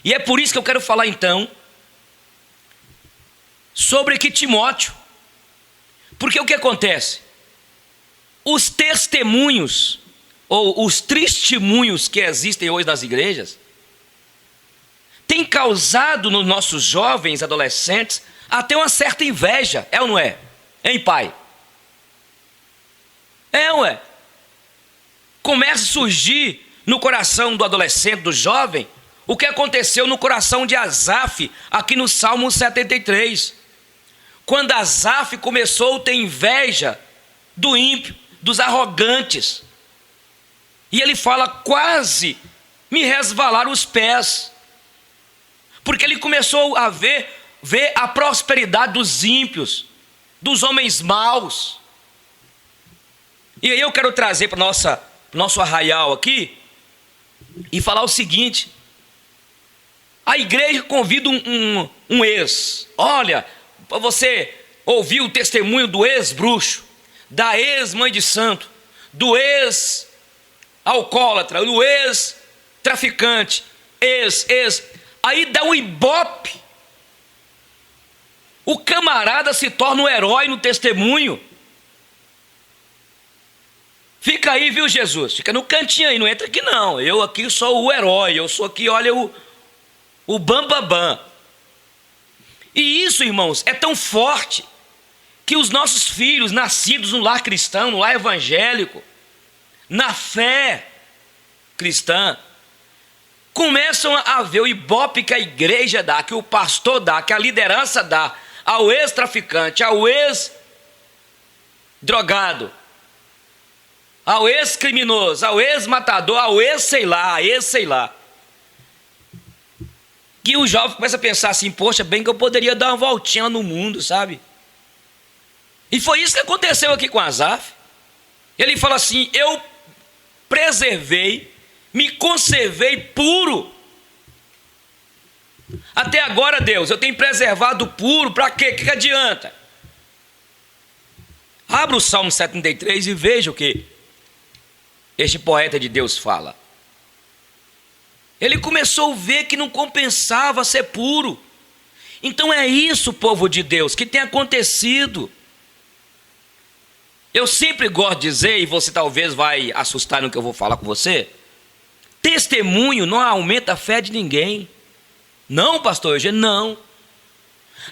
E é por isso que eu quero falar então sobre que Timóteo. Porque o que acontece? Os testemunhos, ou os testemunhos que existem hoje nas igrejas, têm causado nos nossos jovens, adolescentes, até uma certa inveja, é ou não é? Hein, pai? É ou é? Começa a surgir no coração do adolescente, do jovem, o que aconteceu no coração de Asaf, aqui no Salmo 73. Quando Asaf começou a ter inveja do ímpio, dos arrogantes. E ele fala, quase me resvalaram os pés. Porque ele começou a ver a prosperidade dos ímpios, dos homens maus. E aí eu quero trazer para o nosso arraial aqui e falar o seguinte: a igreja convida um ex. Olha, para você ouvir o testemunho do ex-bruxo, da ex-mãe de santo, do ex-alcoólatra, do ex-traficante, aí dá um ibope. O camarada se torna um herói no testemunho. Fica aí, viu, Jesus? Fica no cantinho aí, não entra aqui não. Eu aqui sou o herói, eu sou aqui, olha, o bambambam. E isso, irmãos, é tão forte que os nossos filhos, nascidos no lar cristão, no lar evangélico, na fé cristã, começam a ver o ibope que a igreja dá, que o pastor dá, que a liderança dá ao ex-traficante, ao ex-drogado, ao ex-criminoso, ao ex-matador, ao ex-sei lá. Que o jovem começa a pensar assim, poxa, bem que eu poderia dar uma voltinha no mundo, sabe? E foi isso que aconteceu aqui com Asaf. Ele fala assim, eu preservei, me conservei puro. Até agora, Deus, eu tenho preservado puro, para quê? O que adianta? Abra o Salmo 73 e veja o que este poeta de Deus fala. Ele começou a ver que não compensava ser puro. Então é isso, povo de Deus, que tem acontecido. Eu sempre gosto de dizer, e você talvez vai assustar no que eu vou falar com você, testemunho não aumenta a fé de ninguém. Não, pastor Eugênio, não.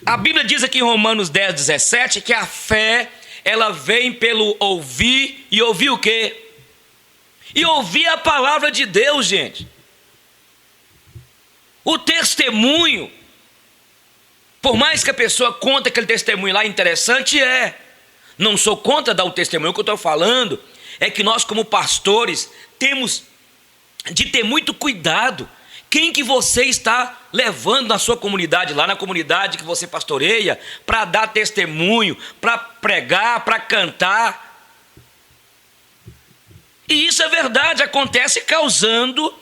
A Bíblia diz aqui em Romanos 10, 17, que a fé, ela vem pelo ouvir, e ouvir o quê? E ouvir a palavra de Deus, gente. O testemunho, por mais que a pessoa conte aquele testemunho lá interessante, não sou contra dar o testemunho. O que eu estou falando é que nós, como pastores, temos de ter muito cuidado. Quem que você está levando na sua comunidade, lá na comunidade que você pastoreia, para dar testemunho, para pregar, para cantar. E isso é verdade, acontece causando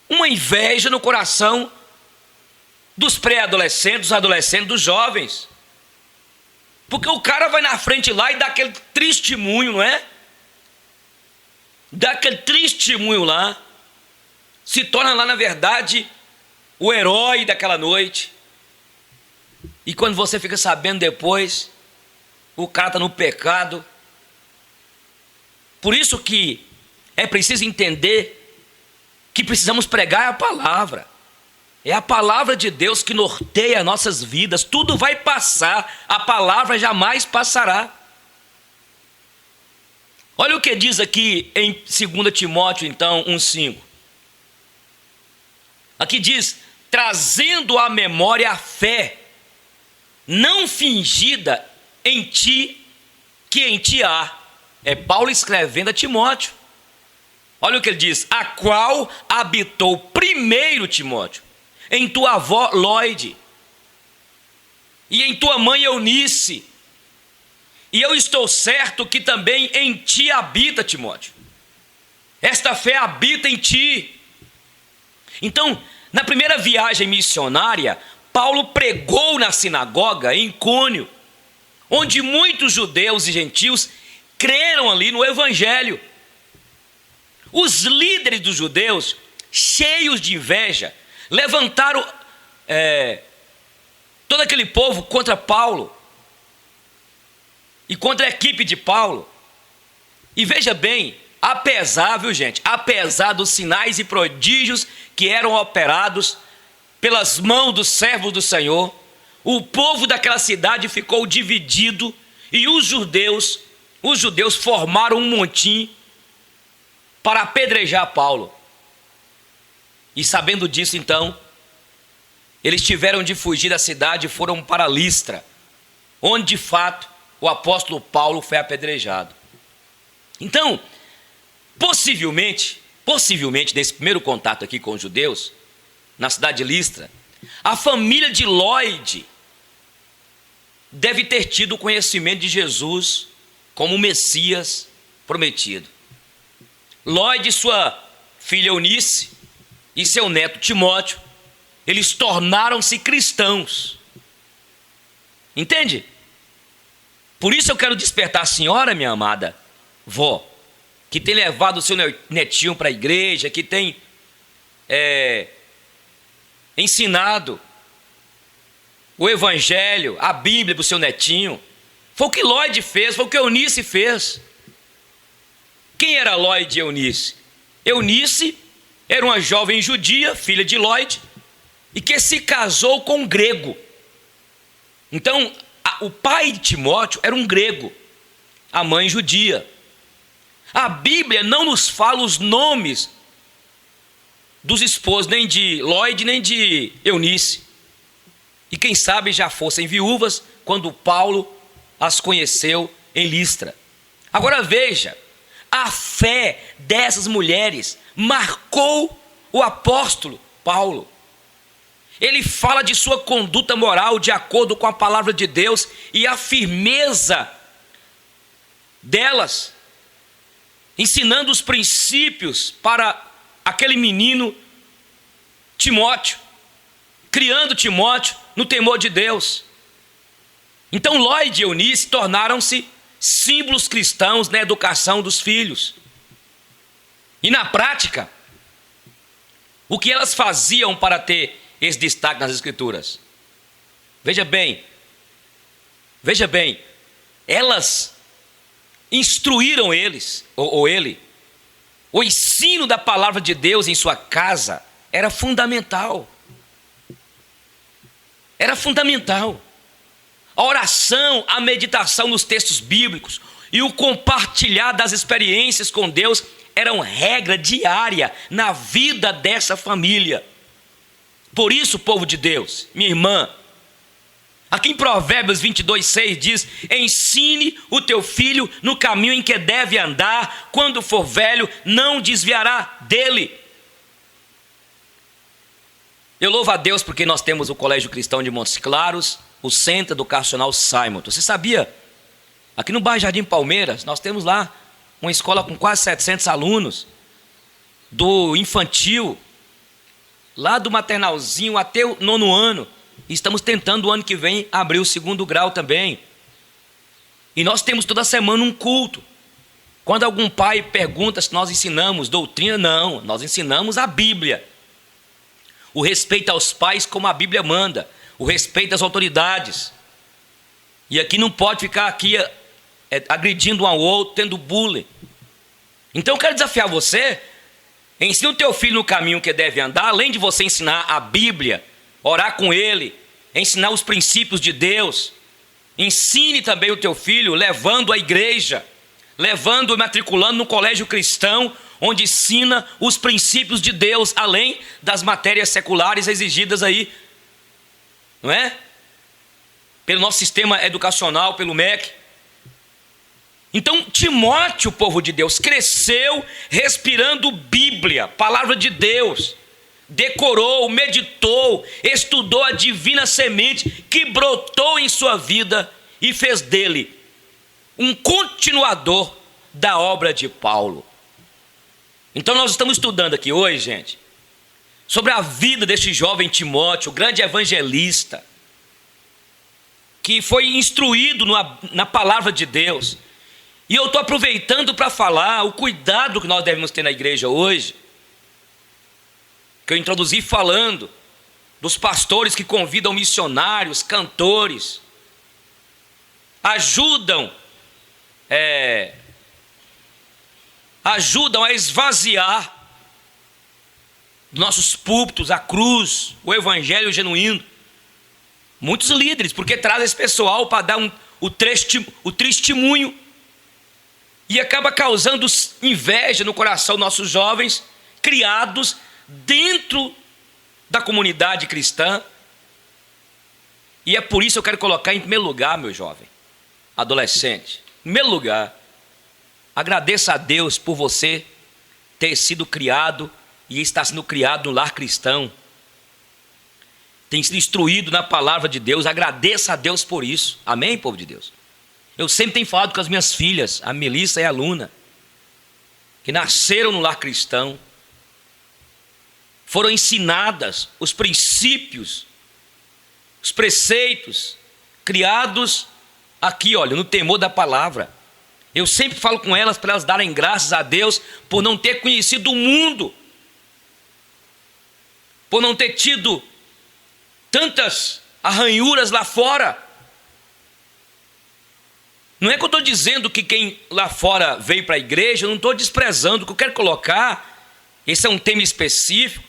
uma inveja no coração dos pré-adolescentes, dos adolescentes, dos jovens. Porque o cara vai na frente lá e dá aquele testemunho, não é? Dá aquele testemunho lá, se torna lá, na verdade, o herói daquela noite. E quando você fica sabendo depois, o cara está no pecado. Por isso que é preciso entender que precisamos pregar a palavra. É a palavra de Deus que norteia nossas vidas. Tudo vai passar, a palavra jamais passará. Olha o que diz aqui em 2 Timóteo, então, 1,5. Aqui diz, trazendo à memória a fé, não fingida em ti, que em ti há. É Paulo escrevendo a Timóteo. Olha o que ele diz, a qual habitou primeiro, Timóteo, em tua avó Lóide, e em tua mãe Eunice, e eu estou certo que também em ti habita, Timóteo. Esta fé habita em ti. Então, na primeira viagem missionária, Paulo pregou na sinagoga em Icônio, onde muitos judeus e gentios creram ali no evangelho. Os líderes dos judeus, cheios de inveja, levantaram todo aquele povo contra Paulo e contra a equipe de Paulo. E veja bem, apesar, viu gente, apesar dos sinais e prodígios que eram operados pelas mãos dos servos do Senhor, o povo daquela cidade ficou dividido e os judeus formaram um montim para apedrejar Paulo. E sabendo disso, então, eles tiveram de fugir da cidade e foram para Listra, onde de fato o apóstolo Paulo foi apedrejado. Então, possivelmente, nesse primeiro contato aqui com os judeus, na cidade de Listra, a família de Lloyd deve ter tido o conhecimento de Jesus como o Messias prometido. Lloyd e sua filha Eunice e seu neto Timóteo, eles tornaram-se cristãos. Entende? Por isso eu quero despertar a senhora, minha amada vó, que tem levado o seu netinho para a igreja, que tem ensinado o evangelho, a Bíblia para o seu netinho. Foi o que Lloyd fez, foi o que Eunice fez. Quem era Lloyd e Eunice? Eunice era uma jovem judia, filha de Lloyd, e que se casou com um grego. Então, o pai de Timóteo era um grego, a mãe judia. A Bíblia não nos fala os nomes dos esposos, nem de Lloyd, nem de Eunice. E quem sabe já fossem viúvas quando Paulo as conheceu em Listra. Agora veja, a fé dessas mulheres marcou o apóstolo Paulo. Ele fala de sua conduta moral de acordo com a palavra de Deus e a firmeza delas, ensinando os princípios para aquele menino Timóteo, criando Timóteo no temor de Deus. Então Lloyd e Eunice tornaram-se símbolos cristãos na educação dos filhos. E na prática, o que elas faziam para ter esse destaque nas Escrituras? Veja bem, elas instruíram eles, ou ele. O ensino da palavra de Deus em sua casa era fundamental. Era fundamental. A oração, a meditação nos textos bíblicos e o compartilhar das experiências com Deus eram regra diária na vida dessa família. Por isso, povo de Deus, minha irmã, aqui em Provérbios 22:6 diz: ensine o teu filho no caminho em que deve andar, quando for velho não desviará dele. Eu louvo a Deus porque nós temos o Colégio Cristão de Montes Claros, o Centro Educacional Simon. Você sabia? Aqui no bairro Jardim Palmeiras, nós temos lá uma escola com quase 700 alunos, do infantil, lá do maternalzinho até o 9º ano. E estamos tentando o ano que vem abrir o 2º grau também. E nós temos toda semana um culto. Quando algum pai pergunta se nós ensinamos doutrina, não, nós ensinamos a Bíblia. O respeito aos pais como a Bíblia manda, o respeito às autoridades. E aqui não pode ficar aqui agredindo um ao outro, tendo bullying. Então eu quero desafiar você: ensina o teu filho no caminho que deve andar, além de você ensinar a Bíblia, orar com ele, ensinar os princípios de Deus. Ensine também o teu filho levando à igreja, levando e matriculando no colégio cristão, onde ensina os princípios de Deus, além das matérias seculares exigidas aí, não é? Pelo nosso sistema educacional, pelo MEC. Então Timóteo, povo de Deus, cresceu respirando Bíblia, palavra de Deus. Decorou, meditou, estudou a divina semente que brotou em sua vida e fez dele um continuador da obra de Paulo. Então nós estamos estudando aqui hoje, gente, sobre a vida deste jovem Timóteo, o grande evangelista, que foi instruído na palavra de Deus. E eu estou aproveitando para falar o cuidado que nós devemos ter na igreja hoje, que eu introduzi falando dos pastores que convidam missionários, cantores, ajudam a esvaziar nossos púlpitos, a cruz, o evangelho genuíno. Muitos líderes, porque traz esse pessoal para dar o testemunho, e acaba causando inveja no coração dos nossos jovens, criados dentro da comunidade cristã. E é por isso que eu quero colocar em primeiro lugar, meu jovem, adolescente, em primeiro lugar, agradeça a Deus por você ter sido criado e está sendo criado no lar cristão, tem sido instruído na palavra de Deus. Agradeça a Deus por isso, amém, povo de Deus? Eu sempre tenho falado com as minhas filhas, a Melissa e a Luna, que nasceram no lar cristão, foram ensinadas os princípios, os preceitos, criados aqui, olha, no temor da palavra. Eu sempre falo com elas para elas darem graças a Deus por não ter conhecido o mundo, por não ter tido tantas arranhuras lá fora. Não é que eu estou dizendo que quem lá fora veio para a igreja, eu não estou desprezando. O que eu quero colocar, esse é um tema específico,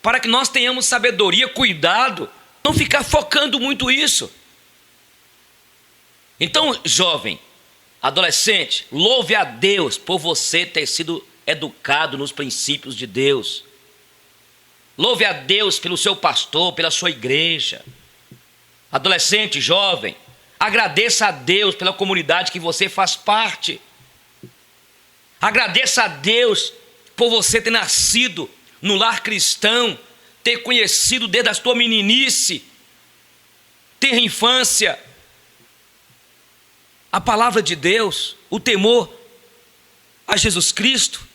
para que nós tenhamos sabedoria, cuidado, não ficar focando muito isso. Então, jovem, adolescente, louve a Deus por você ter sido educado nos princípios de Deus. Louve a Deus pelo seu pastor, pela sua igreja. Adolescente, jovem, agradeça a Deus pela comunidade que você faz parte. Agradeça a Deus por você ter nascido no lar cristão, ter conhecido desde a sua meninice, ter infância, a palavra de Deus, o temor a Jesus Cristo.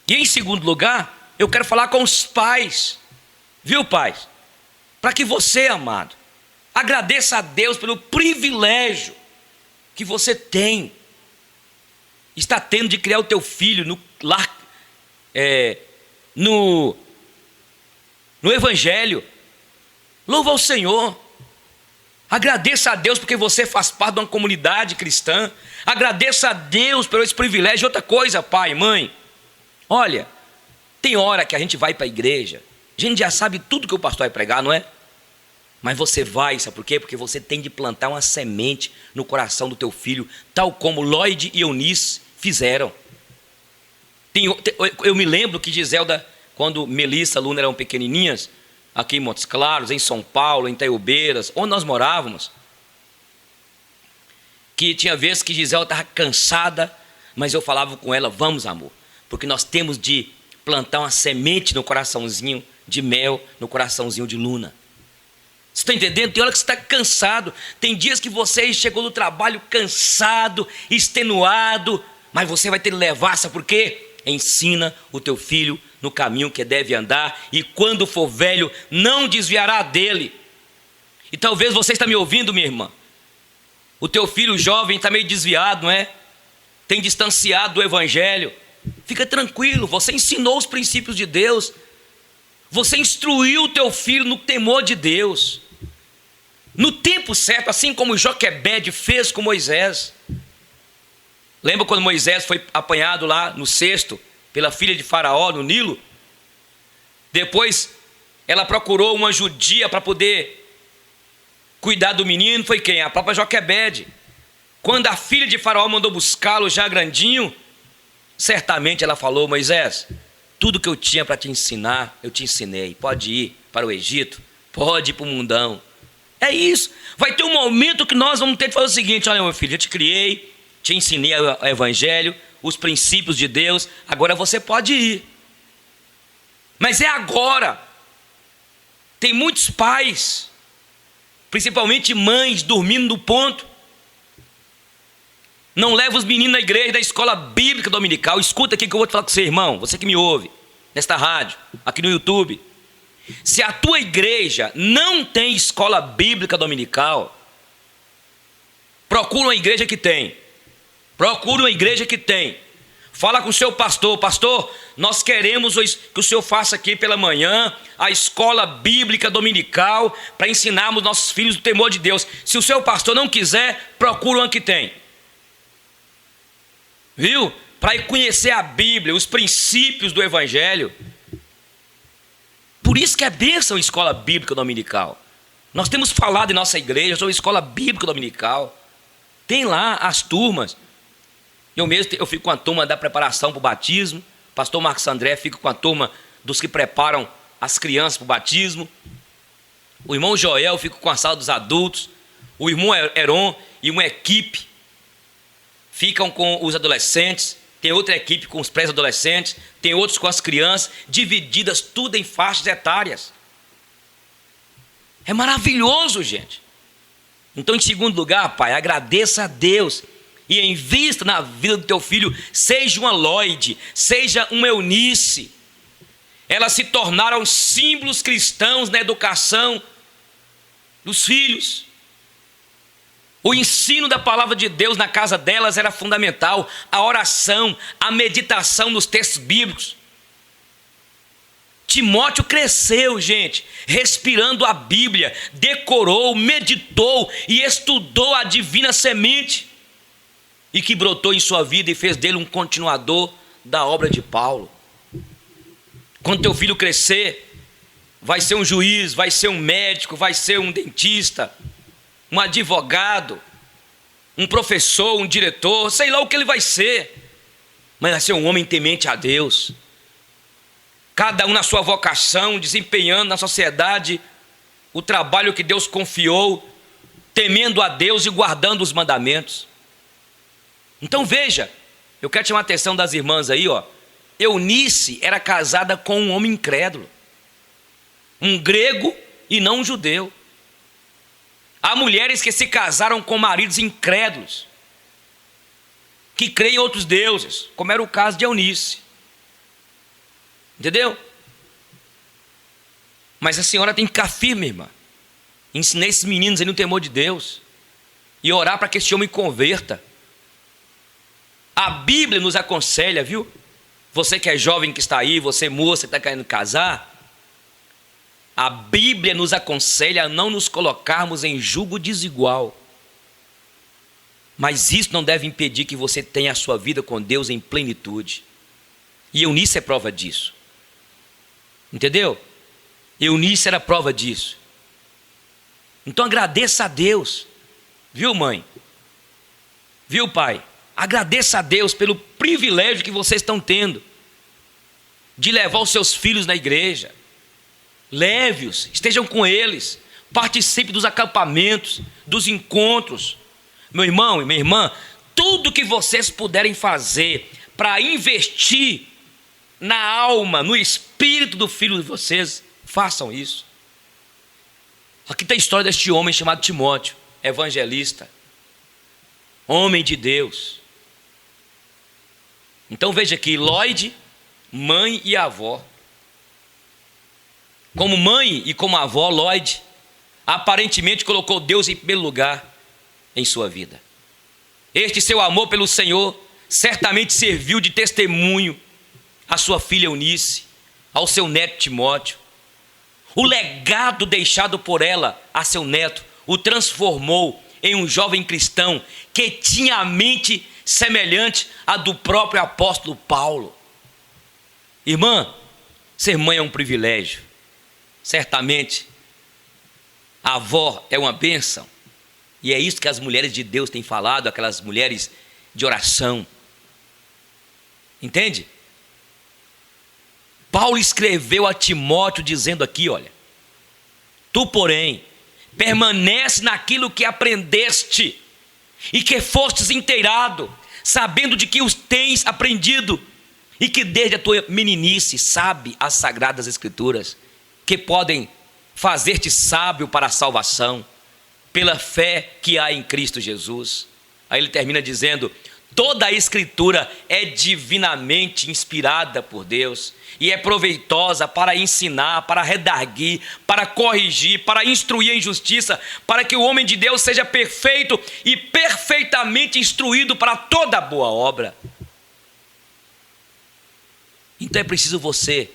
E em segundo lugar, eu quero falar com os pais, viu, pais? Para que você, amado, agradeça a Deus pelo privilégio que você está tendo de criar o teu filho no lar, no evangelho. Louva ao Senhor. Agradeça a Deus porque você faz parte de uma comunidade cristã. Agradeça a Deus pelo esse privilégio. Outra coisa, pai, mãe, olha, tem hora que a gente vai para a igreja, a gente já sabe tudo que o pastor vai pregar, não é? Mas você vai, sabe por quê? Porque você tem de plantar uma semente no coração do teu filho, tal como Lloyd e Eunice fizeram. Eu me lembro que Giselda, quando Melissa e Luna eram pequenininhas, aqui em Montes Claros, em São Paulo, em Itaiobeiras, onde nós morávamos, que tinha vezes que Giselda estava cansada, mas eu falava com ela, vamos, amor, porque nós temos de plantar uma semente no coraçãozinho de Mel, no coraçãozinho de Luna. Você está entendendo? Tem hora que você está cansado, tem dias que você chegou do trabalho cansado, extenuado, mas você vai ter que levar, sabe por quê? Ensina o teu filho no caminho que deve andar, e quando for velho, não desviará dele. E talvez você está me ouvindo, minha irmã, o teu filho jovem está meio desviado, não é? Tem distanciado do evangelho. Fica tranquilo, você ensinou os princípios de Deus, você instruiu o teu filho no temor de Deus, no tempo certo, assim como Joquebede fez com Moisés. Lembra quando Moisés foi apanhado lá no cesto pela filha de Faraó no Nilo? Depois ela procurou uma judia para poder cuidar do menino. Foi quem? A própria Joquebede. Quando a filha de Faraó mandou buscá-lo já grandinho, certamente ela falou, Moisés, tudo que eu tinha para te ensinar, eu te ensinei. Pode ir para o Egito, pode ir para o mundão. É isso. Vai ter um momento que nós vamos ter que fazer o seguinte, olha, meu filho, eu te criei, te ensinei o evangelho, os princípios de Deus, agora você pode ir. Mas é agora. Tem muitos pais, principalmente mães, dormindo no ponto. Não leva os meninos na igreja da escola bíblica dominical. Escuta aqui que eu vou te falar com você, irmão, você que me ouve, nesta rádio, aqui no YouTube. Se a tua igreja não tem escola bíblica dominical, procura uma igreja que tem. Procura uma igreja que tem. Fala com o seu pastor: pastor, nós queremos que o senhor faça aqui pela manhã a escola bíblica dominical para ensinarmos nossos filhos o temor de Deus. Se o seu pastor não quiser, procura uma que tem. Viu? Para ir conhecer a Bíblia, os princípios do Evangelho. Por isso que é bênção a escola bíblica dominical. Nós temos falado em nossa igreja sobre a escola bíblica dominical. Tem lá as turmas. Eu fico com a turma da preparação para o batismo. O pastor Marcos André fica com a turma dos que preparam as crianças para o batismo. O irmão Joel fica com a sala dos adultos. O irmão Heron e uma equipe ficam com os adolescentes. Tem outra equipe com os pré-adolescentes. Tem outros com as crianças, divididas tudo em faixas etárias. É maravilhoso, gente. Então, em segundo lugar, pai, agradeça a Deus e invista na vida do teu filho. Seja uma Lloyd, seja uma Eunice. Elas se tornaram símbolos cristãos na educação dos filhos. O ensino da palavra de Deus na casa delas era fundamental. A oração, a meditação nos textos bíblicos. Timóteo cresceu, gente, respirando a Bíblia, decorou, meditou e estudou a divina semente, e que brotou em sua vida e fez dele um continuador da obra de Paulo. Quando teu filho crescer, vai ser um juiz, vai ser um médico, vai ser um dentista, um advogado, um professor, um diretor, sei lá o que ele vai ser, mas vai ser um homem temente a Deus. Cada um na sua vocação, desempenhando na sociedade o trabalho que Deus confiou, temendo a Deus e guardando os mandamentos. Então veja, eu quero chamar a atenção das irmãs aí, ó. Eunice era casada com um homem incrédulo, um grego e não um judeu. Há mulheres que se casaram com maridos incrédulos, que creem em outros deuses, como era o caso de Eunice. Entendeu? Mas a senhora tem que ficar firme, irmã. Ensinar esses meninos aí no temor de Deus e orar para que esse homem converta. A Bíblia nos aconselha, viu? Você que é jovem que está aí, você moça que está querendo casar, a Bíblia nos aconselha a não nos colocarmos em jugo desigual. Mas isso não deve impedir que você tenha a sua vida com Deus em plenitude. E Eunice é prova disso. Entendeu? Eunice era prova disso. Então agradeça a Deus. Viu, mãe? Viu, pai? Agradeça a Deus pelo privilégio que vocês estão tendo de levar os seus filhos na igreja. Leve-os, estejam com eles, participe dos acampamentos, dos encontros. Meu irmão e minha irmã, tudo que vocês puderem fazer para investir na alma, no espírito do filho de vocês, façam isso. Aqui tem a história deste homem chamado Timóteo, evangelista, homem de Deus. Então veja aqui, Lloyd, mãe e avó. Como mãe e como avó, Lloyd aparentemente colocou Deus em primeiro lugar em sua vida. Este seu amor pelo Senhor certamente serviu de testemunho à sua filha Eunice, ao seu neto Timóteo. O legado deixado por ela a seu neto o transformou em um jovem cristão que tinha a mente semelhante à do próprio apóstolo Paulo. Irmã, ser mãe é um privilégio. Certamente, a avó é uma bênção. E é isso que as mulheres de Deus têm falado, aquelas mulheres de oração. Entende? Paulo escreveu a Timóteo dizendo aqui, olha: tu, porém, permanece naquilo que aprendeste e que fostes inteirado, sabendo de que os tens aprendido e que desde a tua meninice sabe as sagradas escrituras, que podem fazer-te sábio para a salvação, pela fé que há em Cristo Jesus. Aí ele termina dizendo: toda a escritura é divinamente inspirada por Deus e é proveitosa para ensinar, para redarguir, para corrigir, para instruir em justiça, para que o homem de Deus seja perfeito e perfeitamente instruído para toda boa obra. Então é preciso você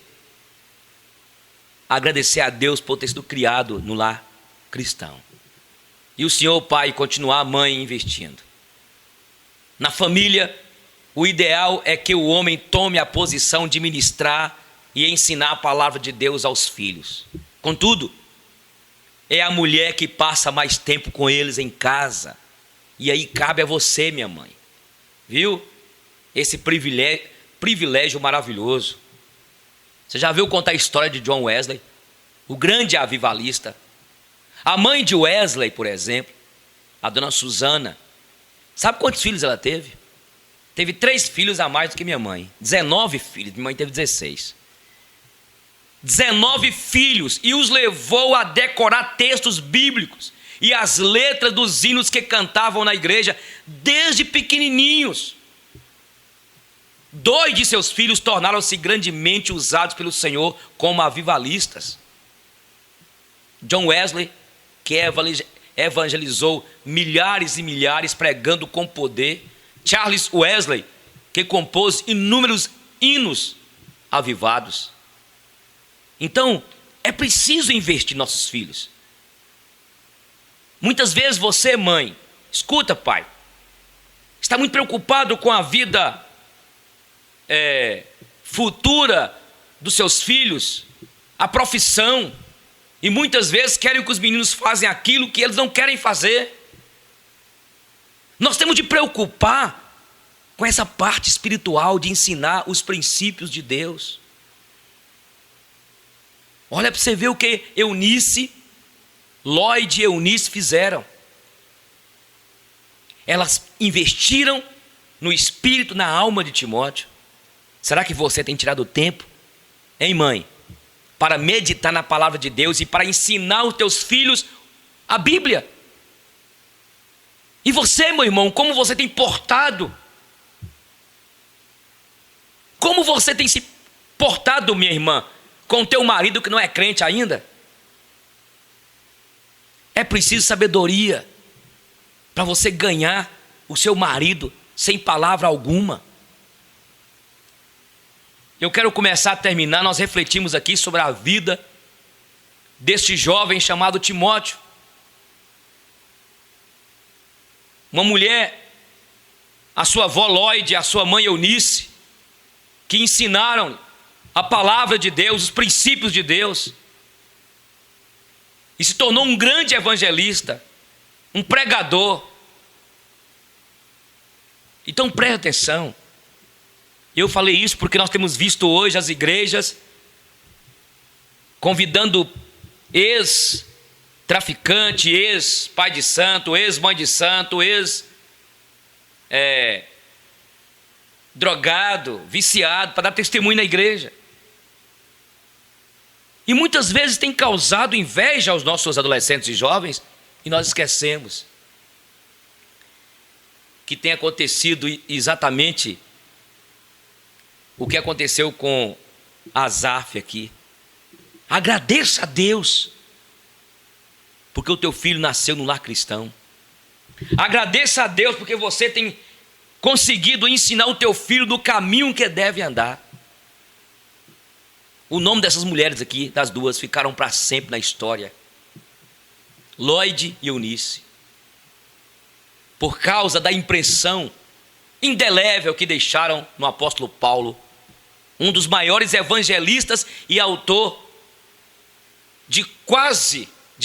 agradecer a Deus por ter sido criado no lar cristão. E o senhor pai continuar, a mãe investindo. Na família, o ideal é que o homem tome a posição de ministrar e ensinar a palavra de Deus aos filhos. Contudo, é a mulher que passa mais tempo com eles em casa. E aí cabe a você, minha mãe. Viu? Esse privilégio maravilhoso. Você já viu contar a história de John Wesley? O grande avivalista. A mãe de Wesley, por exemplo, a dona Susana, sabe quantos filhos ela teve? Teve 3 filhos a mais do que minha mãe. 19 filhos, minha mãe teve 16. 19 filhos, e os levou a decorar textos bíblicos e as letras dos hinos que cantavam na igreja desde pequenininhos. 2 de seus filhos tornaram-se grandemente usados pelo Senhor como avivalistas. John Wesley, que evangelizou milhares e milhares pregando com poder. Charles Wesley, que compôs inúmeros hinos avivados. Então, é preciso investir em nossos filhos. Muitas vezes você, mãe, escuta, pai, está muito preocupado com a vida futura dos seus filhos, a profissão, e muitas vezes querem que os meninos façam aquilo que eles não querem fazer. Nós temos de preocupar com essa parte espiritual de ensinar os princípios de Deus. Olha para você ver o que Lloyd e Eunice fizeram. Elas investiram no espírito, na alma de Timóteo. Será que você tem tirado tempo, hein, mãe, para meditar na palavra de Deus e para ensinar os teus filhos a Bíblia? E você, meu irmão, como você tem portado? Como você tem se portado, minha irmã, com teu marido que não é crente ainda? É preciso sabedoria para você ganhar o seu marido sem palavra alguma. Eu quero começar a terminar. Nós refletimos aqui sobre a vida deste jovem chamado Timóteo. Uma mulher, a sua avó Lloyd, a sua mãe Eunice, que ensinaram a palavra de Deus, os princípios de Deus, e se tornou um grande evangelista, um pregador. Então preste atenção. Eu falei isso porque nós temos visto hoje as igrejas convidando ex-traficante, ex-pai de santo, ex-mãe de santo, drogado, viciado, para dar testemunho na igreja. E muitas vezes tem causado inveja aos nossos adolescentes e jovens, e nós esquecemos que tem acontecido exatamente o que aconteceu com Asaf aqui. Agradeça a Deus, porque o teu filho nasceu no lar cristão. Agradeça a Deus porque você tem conseguido ensinar o teu filho no caminho que deve andar. O nome dessas mulheres aqui, das duas, ficaram para sempre na história. Lloyd e Eunice. Por causa da impressão indelével que deixaram no apóstolo Paulo, um dos maiores evangelistas e autor de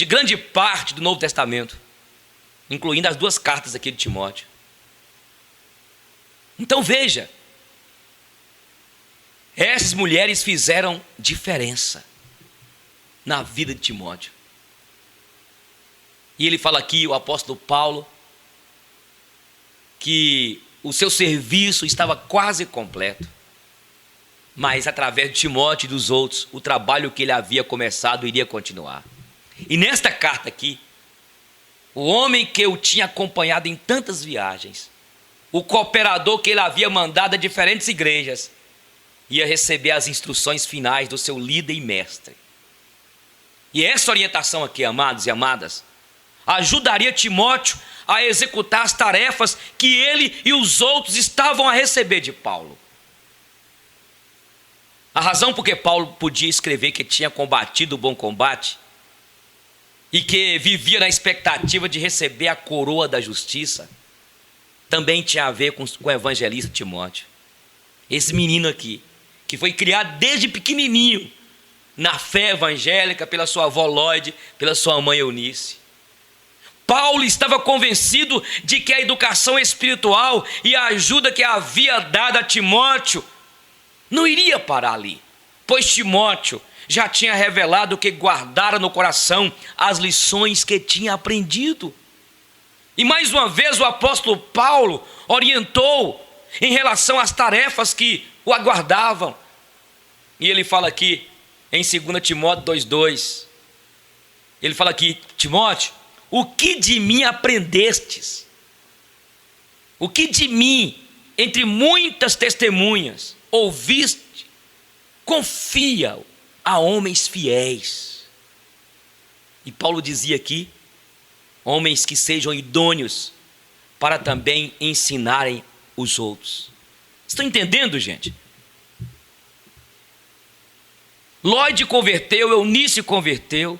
grande parte do Novo Testamento, incluindo as 2 cartas aqui de Timóteo. Então veja, essas mulheres fizeram diferença na vida de Timóteo. E ele fala aqui, o apóstolo Paulo, que o seu serviço estava quase completo, mas através de Timóteo e dos outros, o trabalho que ele havia começado iria continuar. E nesta carta aqui, o homem que eu tinha acompanhado em tantas viagens, o cooperador que ele havia mandado a diferentes igrejas, ia receber as instruções finais do seu líder e mestre. E essa orientação aqui, amados e amadas, ajudaria Timóteo a executar as tarefas que ele e os outros estavam a receber de Paulo. A razão por que Paulo podia escrever que tinha combatido o bom combate e que vivia na expectativa de receber a coroa da justiça, também tinha a ver com o evangelista Timóteo. Esse menino aqui, que foi criado desde pequenininho na fé evangélica pela sua avó Lloyd, pela sua mãe Eunice. Paulo estava convencido de que a educação espiritual e a ajuda que havia dado a Timóteo não iria parar ali, pois Timóteo já tinha revelado que guardara no coração as lições que tinha aprendido. E mais uma vez o apóstolo Paulo orientou em relação às tarefas que o aguardavam. E ele fala aqui em 2 Timóteo 2,2, ele fala aqui: Timóteo, o que de mim aprendestes? O que de mim, entre muitas testemunhas, ouviste? Confia a homens fiéis. E Paulo dizia aqui: homens que sejam idôneos para também ensinarem os outros. Estão entendendo, gente? Lloyd converteu, Eunice converteu,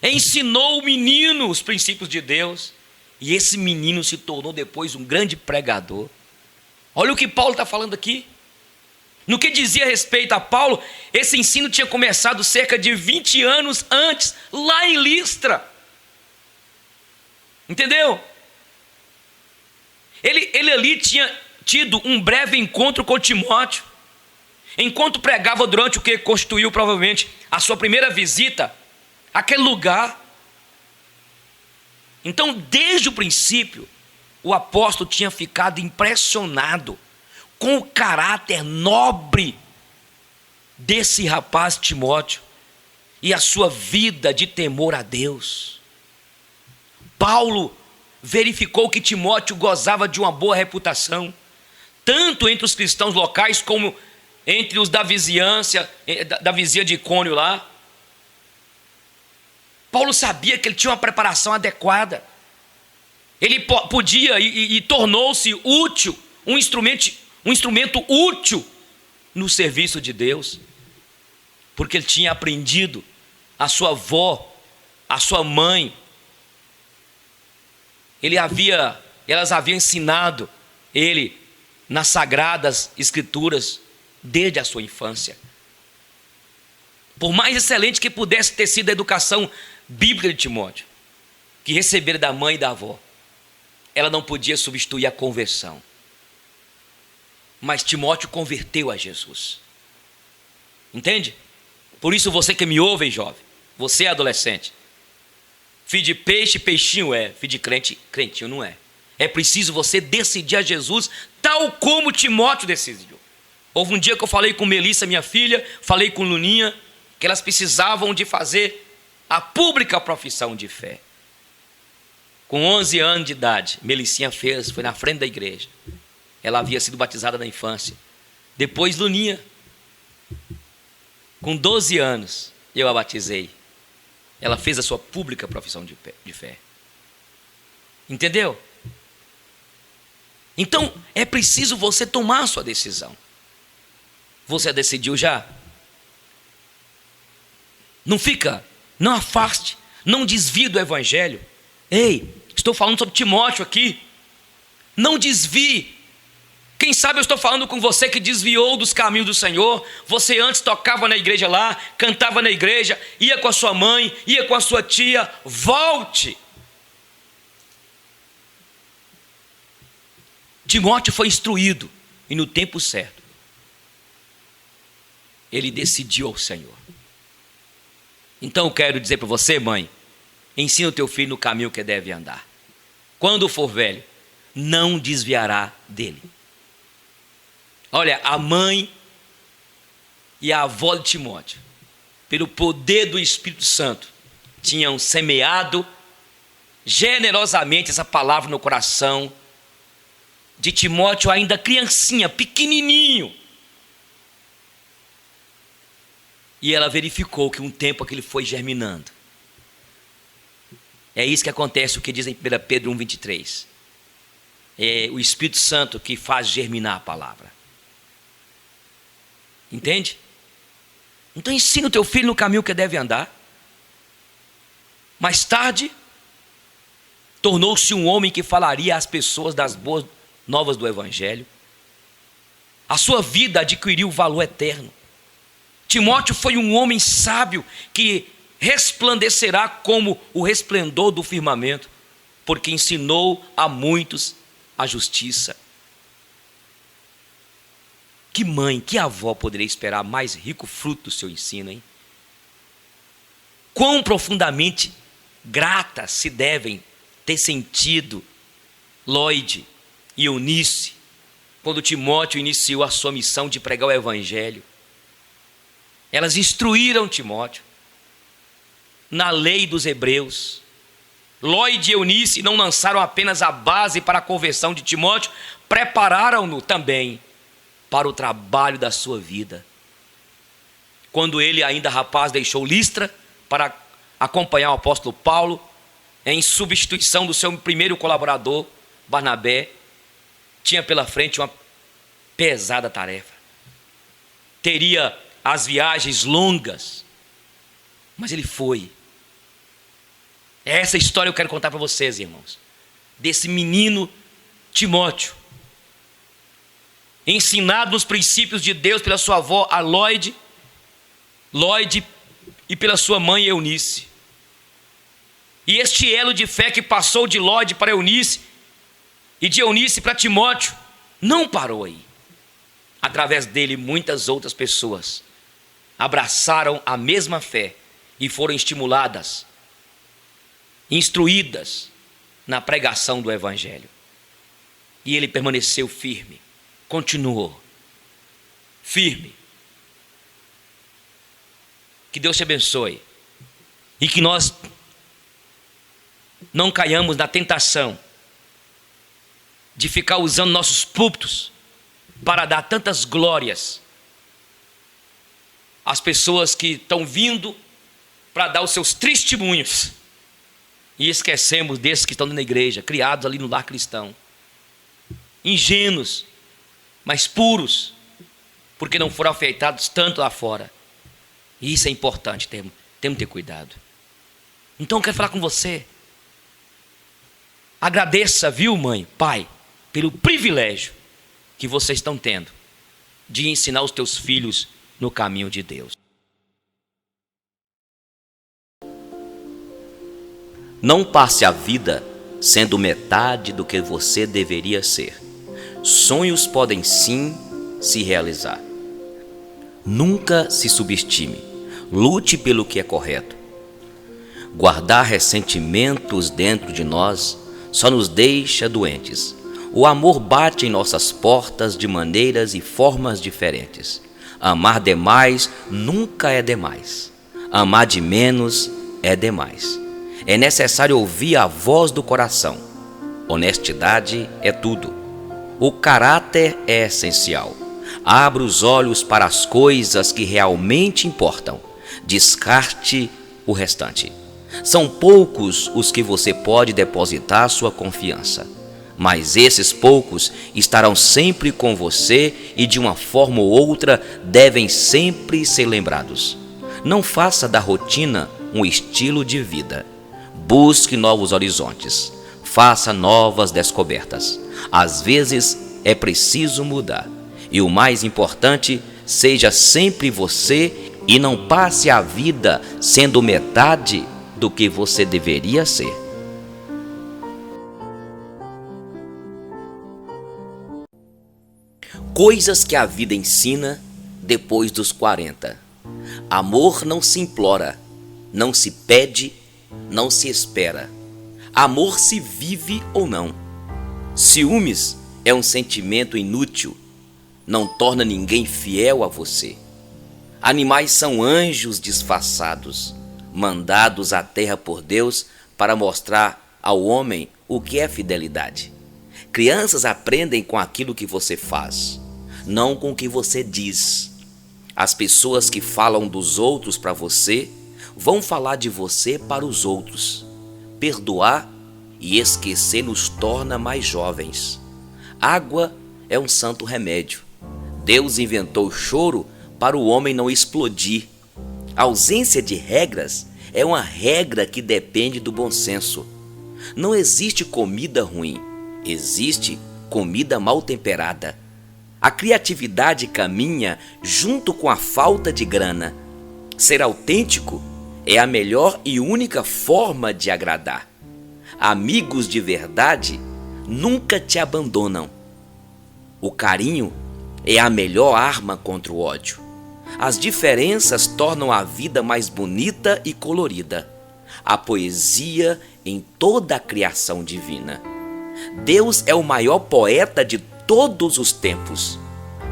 ensinou o menino os princípios de Deus, e esse menino se tornou depois um grande pregador. Olha o que Paulo está falando aqui. No que dizia respeito a Paulo, esse ensino tinha começado cerca de 20 anos antes, lá em Listra. Entendeu? Ele ali tinha tido um breve encontro com Timóteo, enquanto pregava durante o que constituiu provavelmente a sua primeira visita àquele lugar. Então, desde o princípio, o apóstolo tinha ficado impressionado com o caráter nobre desse rapaz Timóteo e a sua vida de temor a Deus. Paulo verificou que Timóteo gozava de uma boa reputação, tanto entre os cristãos locais como entre os da vizinhança, da vizinha de Icônio lá. Paulo sabia que ele tinha uma preparação adequada. Ele podia e tornou-se útil, um instrumento útil no serviço de Deus, porque ele tinha aprendido, a sua avó, a sua mãe, elas haviam ensinado ele nas sagradas escrituras desde a sua infância. Por mais excelente que pudesse ter sido a educação bíblica de Timóteo, que recebera da mãe e da avó, ela não podia substituir a conversão. Mas Timóteo converteu a Jesus. Entende? Por isso você que me ouve, jovem, você é adolescente, filho de peixe, peixinho é, filho de crente, crentinho não é. É preciso você decidir a Jesus tal como Timóteo decidiu. Houve um dia que eu falei com Melissa, minha filha, falei com Luninha, que elas precisavam de fazer a pública profissão de fé. Com 11 anos de idade, Melissinha fez, foi na frente da igreja. Ela havia sido batizada na infância. Depois Luninha, com 12 anos, eu a batizei. Ela fez a sua pública profissão de fé. Entendeu? Então, é preciso você tomar a sua decisão. Você decidiu já? Não afaste, não desvie do evangelho. Ei, estou falando sobre Timóteo aqui. Não desvie. Quem sabe eu estou falando com você que desviou dos caminhos do Senhor. Você antes tocava na igreja lá, cantava na igreja, ia com a sua mãe, ia com a sua tia. Volte. Timóteo foi instruído e no tempo certo ele decidiu ao Senhor. Então eu quero dizer para você, mãe, ensina o teu filho no caminho que deve andar. Quando for velho, não desviará dele. Olha, a mãe e a avó de Timóteo, pelo poder do Espírito Santo, tinham semeado generosamente essa palavra no coração de Timóteo, ainda criancinha, pequenininho. E ela verificou que um tempo aquele foi germinando. É isso que acontece, o que diz em 1 Pedro 1,23. É o Espírito Santo que faz germinar a palavra. Entende? Então ensina o teu filho no caminho que deve andar. Mais tarde, tornou-se um homem que falaria às pessoas das boas novas do Evangelho. A sua vida adquiriu valor eterno. Timóteo foi um homem sábio que resplandecerá como o resplendor do firmamento, porque ensinou a muitos a justiça. Que mãe, que avó poderia esperar mais rico fruto do seu ensino, hein? Quão profundamente gratas se devem ter sentido Lloyd e Eunice quando Timóteo iniciou a sua missão de pregar o Evangelho. Elas instruíram Timóteo na lei dos hebreus. Lloyd e Eunice não lançaram apenas a base para a conversão de Timóteo, prepararam-no também para o trabalho da sua vida. Quando ele, ainda rapaz, deixou Listra para acompanhar o apóstolo Paulo, em substituição do seu primeiro colaborador, Barnabé, tinha pela frente uma pesada tarefa. Teria as viagens longas, mas ele foi. Essa história eu quero contar para vocês, irmãos, desse menino Timóteo, ensinado nos princípios de Deus pela sua avó, a Lloyd, e pela sua mãe, Eunice. E este elo de fé que passou de Lloyd para Eunice, e de Eunice para Timóteo, não parou aí. Através dele, muitas outras pessoas abraçaram a mesma fé e foram estimuladas, instruídas na pregação do Evangelho. E ele permaneceu firme, continuou firme. Que Deus te abençoe e que nós não caiamos na tentação de ficar usando nossos púlpitos para dar tantas glórias às pessoas que estão vindo para dar os seus testemunhos, e esquecemos desses que estão na igreja, criados ali no lar cristão, ingênuos, mas puros, porque não foram afetados tanto lá fora. E isso é importante, temos que ter cuidado. Então eu quero falar com você. Agradeça, viu, mãe, pai, pelo privilégio que vocês estão tendo de ensinar os teus filhos no caminho de Deus. Não passe a vida sendo metade do que você deveria ser. Sonhos podem sim se realizar. Nunca se subestime. Lute pelo que é correto. Guardar ressentimentos dentro de nós só nos deixa doentes. O amor bate em nossas portas de maneiras e formas diferentes. Amar demais nunca é demais. Amar de menos é demais. É necessário ouvir a voz do coração. Honestidade é tudo. O caráter é essencial. Abra os olhos para as coisas que realmente importam. Descarte o restante. São poucos os que você pode depositar sua confiança, mas esses poucos estarão sempre com você e de uma forma ou outra devem sempre ser lembrados. Não faça da rotina um estilo de vida. Busque novos horizontes. Faça novas descobertas. Às vezes é preciso mudar. E o mais importante, seja sempre você e não passe a vida sendo metade do que você deveria ser. Coisas que a vida ensina depois dos 40. Amor não se implora, não se pede, não se espera. Amor se vive ou não. Ciúmes é um sentimento inútil, não torna ninguém fiel a você. Animais são anjos disfarçados, mandados à terra por Deus para mostrar ao homem o que é fidelidade. Crianças aprendem com aquilo que você faz, não com o que você diz. As pessoas que falam dos outros para você vão falar de você para os outros. Perdoar e esquecer nos torna mais jovens. Água é um santo remédio. Deus inventou o choro para o homem não explodir A ausência de regras é uma regra que depende do bom senso. Não existe comida ruim, existe comida mal temperada. A criatividade caminha junto com a falta de grana. Ser autêntico é a melhor e única forma de agradar. Amigos de verdade nunca te abandonam. O carinho é a melhor arma contra o ódio. As diferenças tornam a vida mais bonita e colorida. A poesia em toda a criação divina. Deus é o maior poeta de todos os tempos.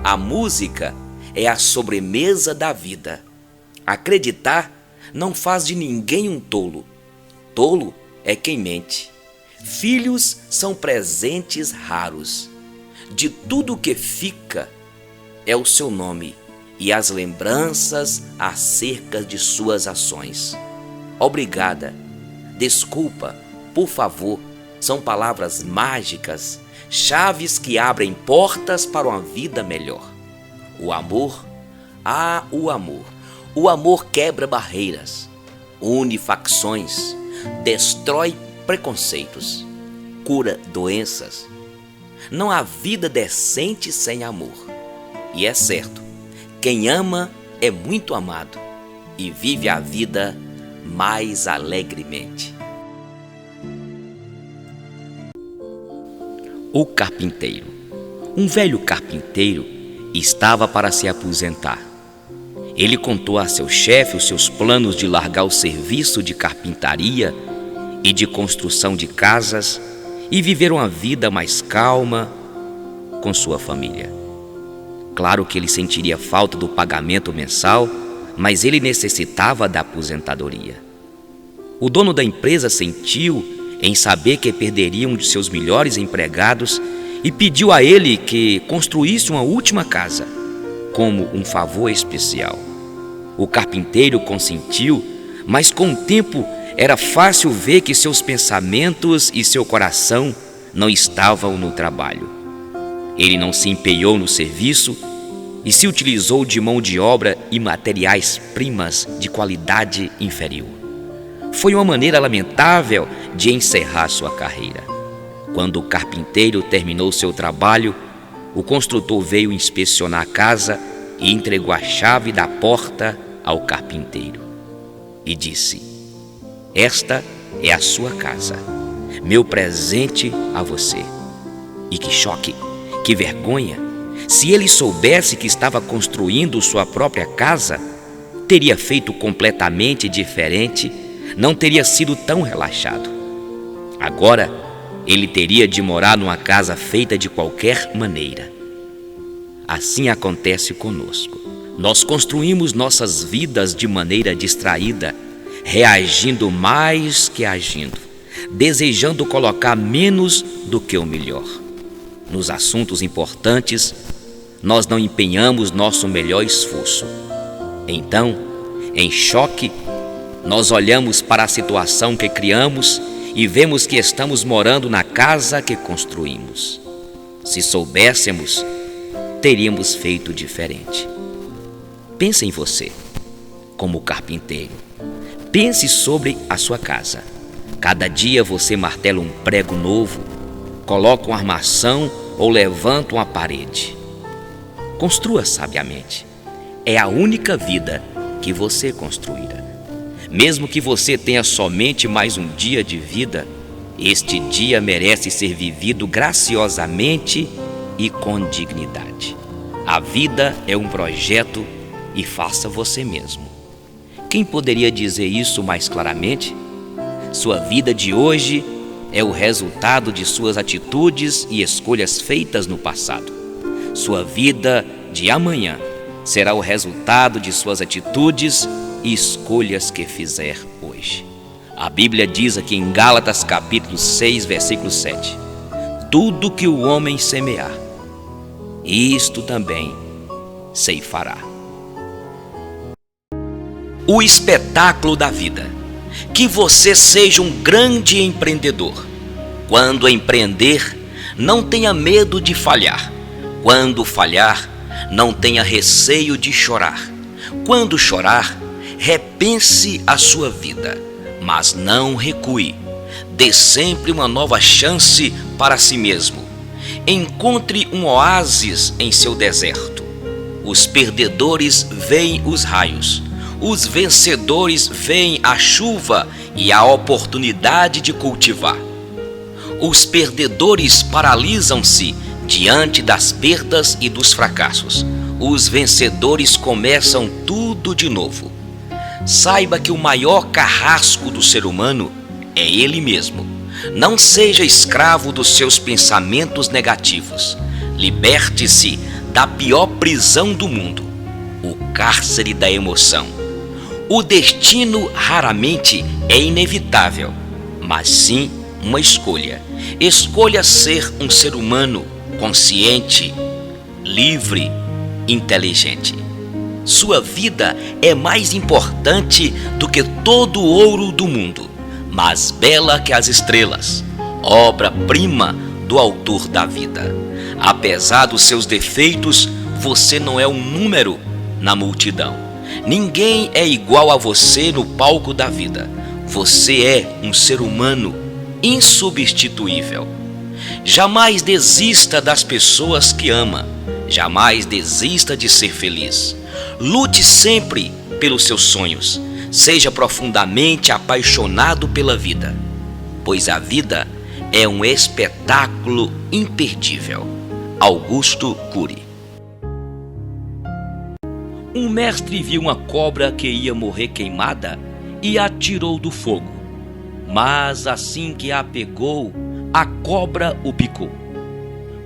A música é a sobremesa da vida. Acreditar não faz de ninguém um tolo. Tolo é quem mente. Filhos são presentes raros. De tudo que fica é o seu nome e as lembranças acerca de suas ações. Obrigada, desculpa, por favor, são palavras mágicas, chaves que abrem portas para uma vida melhor. O amor, o amor. O amor quebra barreiras, une facções, destrói preconceitos, cura doenças. Não há vida decente sem amor. E é certo, quem ama é muito amado e vive a vida mais alegremente. O carpinteiro. Um velho carpinteiro estava para se aposentar. Ele contou a seu chefe os seus planos de largar o serviço de carpintaria e de construção de casas e viver uma vida mais calma com sua família. Claro que ele sentiria falta do pagamento mensal, mas ele necessitava da aposentadoria. O dono da empresa sentiu em saber que perderia um de seus melhores empregados e pediu a ele que construísse uma última casa, como um favor especial. O carpinteiro consentiu, mas com o tempo era fácil ver que seus pensamentos e seu coração não estavam no trabalho. Ele não se empenhou no serviço e se utilizou de mão de obra e materiais-primas de qualidade inferior. Foi uma maneira lamentável de encerrar sua carreira. Quando o carpinteiro terminou seu trabalho, o construtor veio inspecionar a casa e entregou a chave da porta ao carpinteiro. E disse: "Esta é a sua casa, meu presente a você." E que choque, que vergonha! Se ele soubesse que estava construindo sua própria casa, teria feito completamente diferente, não teria sido tão relaxado. Agora, ele teria de morar numa casa feita de qualquer maneira. Assim acontece conosco. Nós construímos nossas vidas de maneira distraída, reagindo mais que agindo, desejando colocar menos do que o melhor. Nos assuntos importantes, nós não empenhamos nosso melhor esforço. Então, em choque, nós olhamos para a situação que criamos e vemos que estamos morando na casa que construímos. Se soubéssemos, teríamos feito diferente. Pense em você, como carpinteiro. Pense sobre a sua casa. Cada dia você martela um prego novo, coloca uma armação ou levanta uma parede. Construa sabiamente. É a única vida que você construirá. Mesmo que você tenha somente mais um dia de vida, este dia merece ser vivido graciosamente e com dignidade. A vida é um projeto e faça você mesmo. Quem poderia dizer isso mais claramente? Sua vida de hoje é o resultado de suas atitudes e escolhas feitas no passado. Sua vida de amanhã será o resultado de suas atitudes e escolhas que fizer hoje. A Bíblia diz aqui em Gálatas capítulo 6, versículo 7: "Tudo que o homem semear, isto também ceifará." O espetáculo da vida. Que você seja um grande empreendedor. Quando empreender, não tenha medo de falhar. Quando falhar, não tenha receio de chorar. Quando chorar, Repense a sua vida, mas não recue. Dê sempre uma nova chance para si mesmo. Encontre um oásis em seu deserto. Os perdedores veem os raios. Os vencedores veem a chuva e a oportunidade de cultivar. Os perdedores paralisam-se diante das perdas e dos fracassos. Os vencedores começam tudo de novo. Saiba que o maior carrasco do ser humano é ele mesmo. Não seja escravo dos seus pensamentos negativos. Liberte-se da pior prisão do mundo, o cárcere da emoção. O destino raramente é inevitável, mas sim uma escolha. Escolha ser um ser humano consciente, livre, inteligente. Sua vida é mais importante do que todo o ouro do mundo, mais bela que as estrelas, obra-prima do autor da vida. Apesar dos seus defeitos, você não é um número na multidão. Ninguém é igual a você no palco da vida. Você é um ser humano insubstituível. Jamais desista das pessoas que ama. Jamais desista de ser feliz. Lute sempre pelos seus sonhos. Seja profundamente apaixonado pela vida, pois a vida é um espetáculo imperdível. Augusto Cury. Um mestre viu uma cobra que ia morrer queimada e a tirou do fogo. Mas assim que a pegou, a cobra o picou.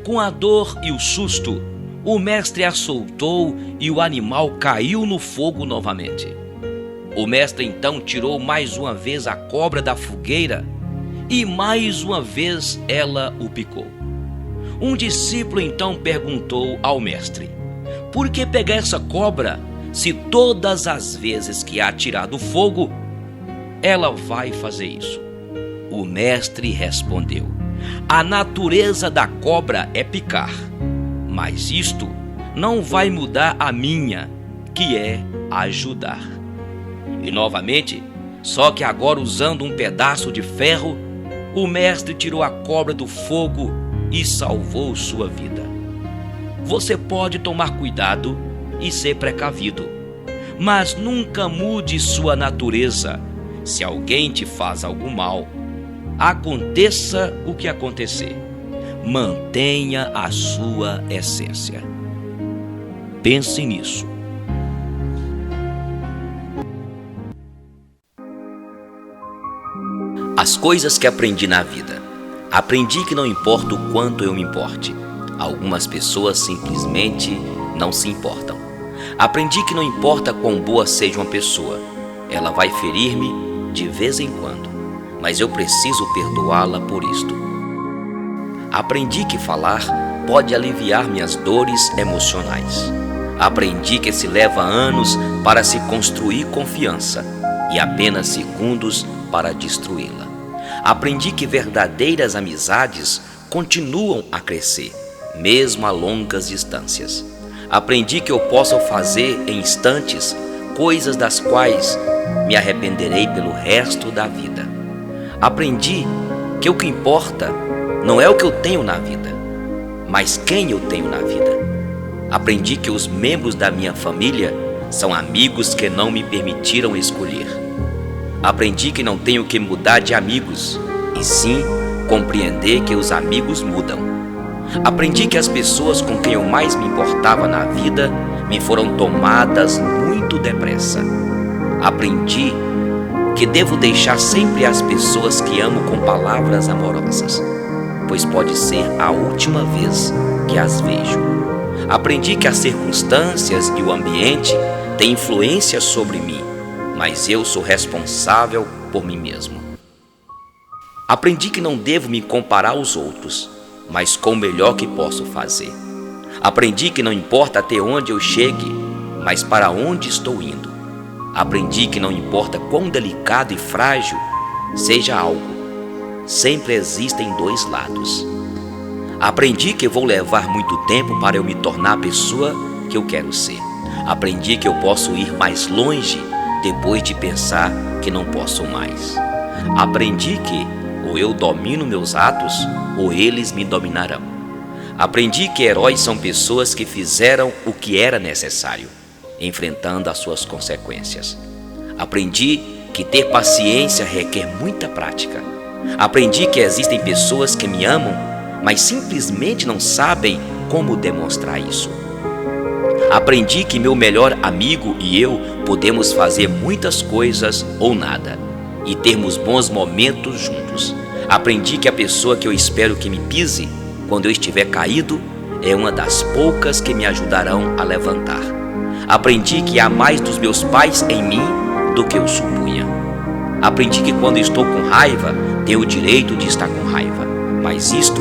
Com a dor e o susto, o mestre a soltou e o animal caiu no fogo novamente. O mestre então tirou mais uma vez a cobra da fogueira e mais uma vez ela o picou. Um discípulo então perguntou ao mestre: por que pegar essa cobra se todas as vezes que a tirar do fogo, ela vai fazer isso? O mestre respondeu: a natureza da cobra é picar, mas isto não vai mudar a minha, que é ajudar. E novamente, só que agora usando um pedaço de ferro, o mestre tirou a cobra do fogo e salvou sua vida. Você pode tomar cuidado e ser precavido, mas nunca mude sua natureza. Se alguém te faz algo mal, aconteça o que acontecer, mantenha a sua essência. Pense nisso. As coisas que aprendi na vida. Aprendi que não importa o quanto eu me importe. Algumas pessoas simplesmente não se importam. Aprendi que não importa quão boa seja uma pessoa, ela vai ferir-me de vez em quando, mas eu preciso perdoá-la por isto. Aprendi que falar pode aliviar minhas dores emocionais. Aprendi que se leva anos para se construir confiança e apenas segundos para destruí-la. Aprendi que verdadeiras amizades continuam a crescer, mesmo a longas distâncias. Aprendi que eu posso fazer em instantes coisas das quais me arrependerei pelo resto da vida. Aprendi que o que importa não é o que eu tenho na vida, mas quem eu tenho na vida. Aprendi que os membros da minha família são amigos que não me permitiram escolher. Aprendi que não tenho que mudar de amigos, e sim compreender que os amigos mudam. Aprendi que as pessoas com quem eu mais me importava na vida me foram tomadas muito depressa. Aprendi que devo deixar sempre as pessoas que amo com palavras amorosas, pois pode ser a última vez que as vejo. Aprendi que as circunstâncias e o ambiente têm influência sobre mim, mas eu sou responsável por mim mesmo. Aprendi que não devo me comparar aos outros, mas com o melhor que posso fazer. Aprendi que não importa até onde eu chegue, mas para onde estou indo. Aprendi que não importa quão delicado e frágil seja algo, sempre existem dois lados. Aprendi que vou levar muito tempo para eu me tornar a pessoa que eu quero ser. Aprendi que eu posso ir mais longe depois de pensar que não posso mais. Aprendi que ou eu domino meus atos ou eles me dominarão. Aprendi que heróis são pessoas que fizeram o que era necessário, enfrentando as suas consequências. Aprendi que ter paciência requer muita prática. Aprendi que existem pessoas que me amam, mas simplesmente não sabem como demonstrar isso. Aprendi que meu melhor amigo e eu podemos fazer muitas coisas ou nada e termos bons momentos juntos. Aprendi que a pessoa que eu espero que me pise quando eu estiver caído é uma das poucas que me ajudarão a levantar. Aprendi que há mais dos meus pais em mim do que eu supunha. Aprendi que quando estou com raiva, tenho o direito de estar com raiva, mas isto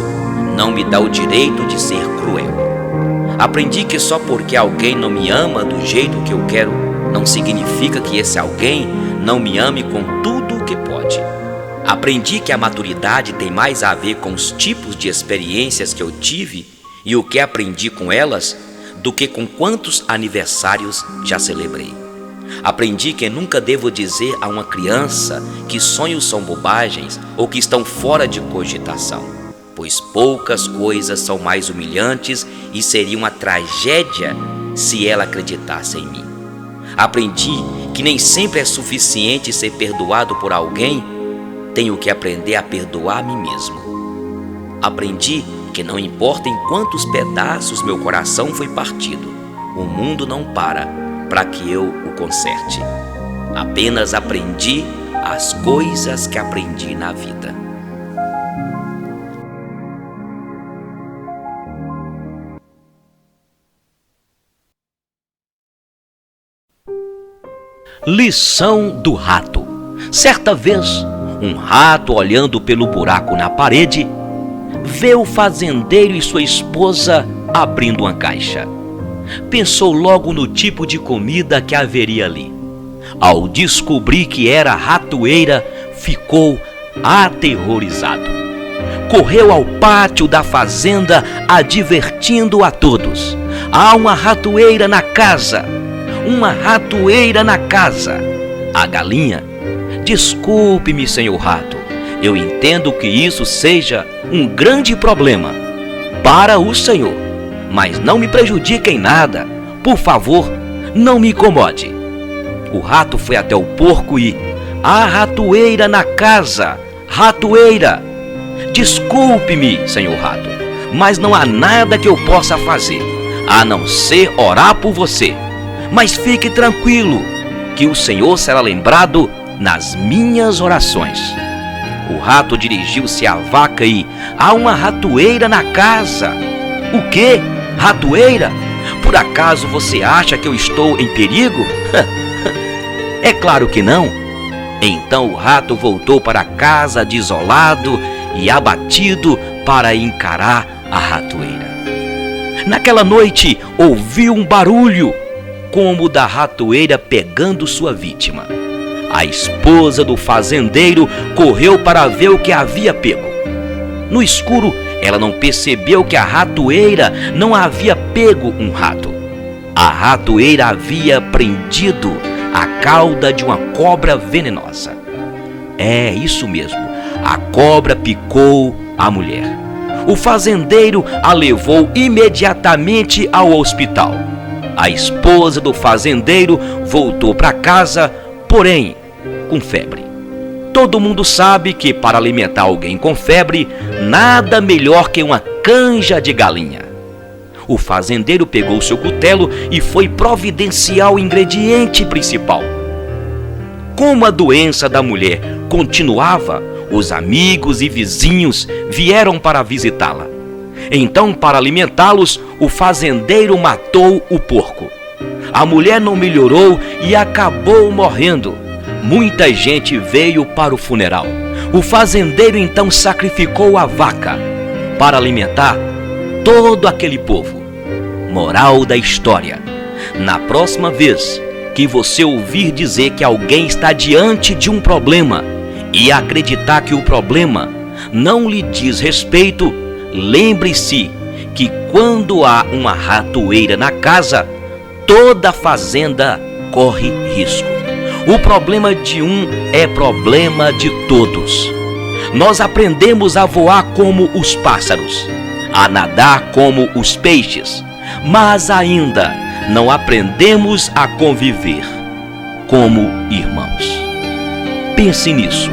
não me dá o direito de ser cruel. Aprendi que só porque alguém não me ama do jeito que eu quero, não significa que esse alguém não me ame com tudo o que pode. Aprendi que a maturidade tem mais a ver com os tipos de experiências que eu tive e o que aprendi com elas do que com quantos aniversários já celebrei. Aprendi que nunca devo dizer a uma criança que sonhos são bobagens ou que estão fora de cogitação, pois poucas coisas são mais humilhantes e seria uma tragédia se ela acreditasse em mim. Aprendi que nem sempre é suficiente ser perdoado por alguém, tenho que aprender a perdoar a mim mesmo. Aprendi que não importa em quantos pedaços meu coração foi partido, o mundo não para que eu o conserte. Apenas aprendi as coisas que aprendi na vida. Lição do rato. Certa vez, um rato, olhando pelo buraco na parede, vê o fazendeiro e sua esposa abrindo uma caixa. Pensou logo no tipo de comida que haveria ali. Ao descobrir que era ratoeira, ficou aterrorizado. Correu ao pátio da fazenda, advertindo a todos: há uma ratoeira na casa! Uma ratoeira na casa! A galinha: desculpe-me, senhor rato, eu entendo que isso seja um grande problema para o senhor, mas não me prejudique em nada. Por favor, não me incomode. O rato foi até o porco e: há ratoeira na casa! Ratoeira! Desculpe-me, senhor rato, mas não há nada que eu possa fazer, a não ser orar por você. Mas fique tranquilo, que o Senhor será lembrado nas minhas orações. O rato dirigiu-se à vaca e: há uma ratoeira na casa! O quê? Ratoeira? Por acaso você acha que eu estou em perigo? É claro que não. Então o rato voltou para casa desolado e abatido para encarar a ratoeira. Naquela noite ouviu um barulho, como o da ratoeira pegando sua vítima. A esposa do fazendeiro correu para ver o que havia pego. No escuro, ela não percebeu que a ratoeira não havia pego um rato. A ratoeira havia prendido a cauda de uma cobra venenosa. É isso mesmo, a cobra picou a mulher. O fazendeiro a levou imediatamente ao hospital. A esposa do fazendeiro voltou para casa, porém com febre. Todo mundo sabe que para alimentar alguém com febre, nada melhor que uma canja de galinha. O fazendeiro pegou seu cutelo e foi providenciar o ingrediente principal. Como a doença da mulher continuava, os amigos e vizinhos vieram para visitá-la. Então, para alimentá-los, o fazendeiro matou o porco. A mulher não melhorou e acabou morrendo. Muita gente veio para o funeral. O fazendeiro então sacrificou a vaca para alimentar todo aquele povo. Moral da história: na próxima vez que você ouvir dizer que alguém está diante de um problema e acreditar que o problema não lhe diz respeito, lembre-se que quando há uma ratoeira na casa, toda a fazenda corre risco. O problema de um é problema de todos. Nós aprendemos a voar como os pássaros, a nadar como os peixes, mas ainda não aprendemos a conviver como irmãos. Pense nisso.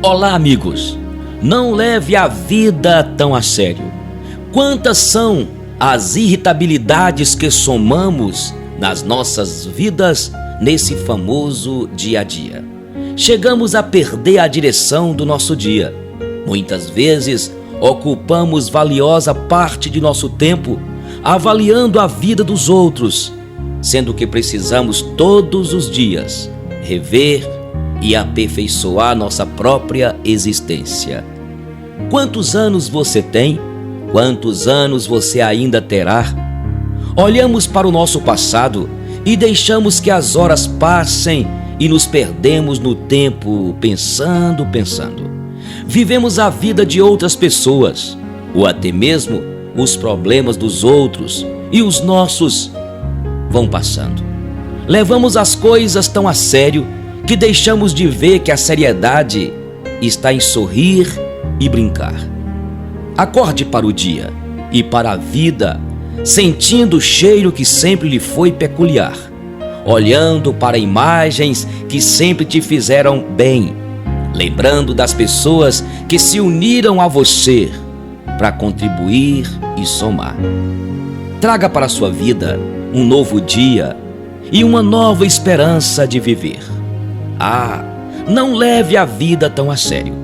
Olá, amigos. Não leve a vida tão a sério. Quantas são as irritabilidades que somamos nas nossas vidas nesse famoso dia a dia? Chegamos a perder a direção do nosso dia. Muitas vezes ocupamos valiosa parte de nosso tempo avaliando a vida dos outros, sendo que precisamos todos os dias rever e aperfeiçoar nossa própria existência. Quantos anos você tem? Quantos anos você ainda terá? Olhamos para o nosso passado e deixamos que as horas passem e nos perdemos no tempo pensando. Vivemos a vida de outras pessoas, ou até mesmo os problemas dos outros, e os nossos vão passando. Levamos as coisas tão a sério que deixamos de ver que a seriedade está em sorrir e brincar. Acorde para o dia e para a vida, sentindo o cheiro que sempre lhe foi peculiar, olhando para imagens que sempre te fizeram bem, lembrando das pessoas que se uniram a você para contribuir e somar. Traga para a sua vida um novo dia e uma nova esperança de viver. Não leve a vida tão a sério.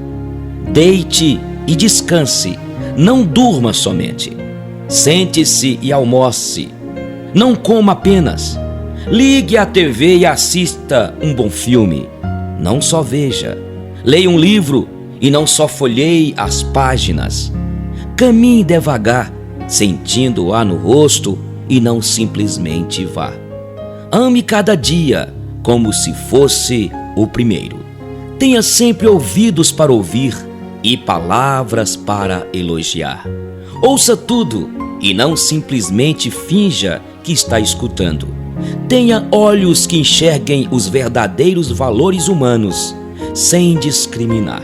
Deite e descanse, não durma somente. Sente-se e almoce. Não coma apenas. Ligue a TV e assista um bom filme. Não só veja. Leia um livro e não só folheie as páginas. Caminhe devagar, sentindo-a no rosto e não simplesmente vá. Ame cada dia como se fosse o primeiro. Tenha sempre ouvidos para ouvir e palavras para elogiar. Ouça tudo e não simplesmente finja que está escutando. Tenha olhos que enxerguem os verdadeiros valores humanos, sem discriminar.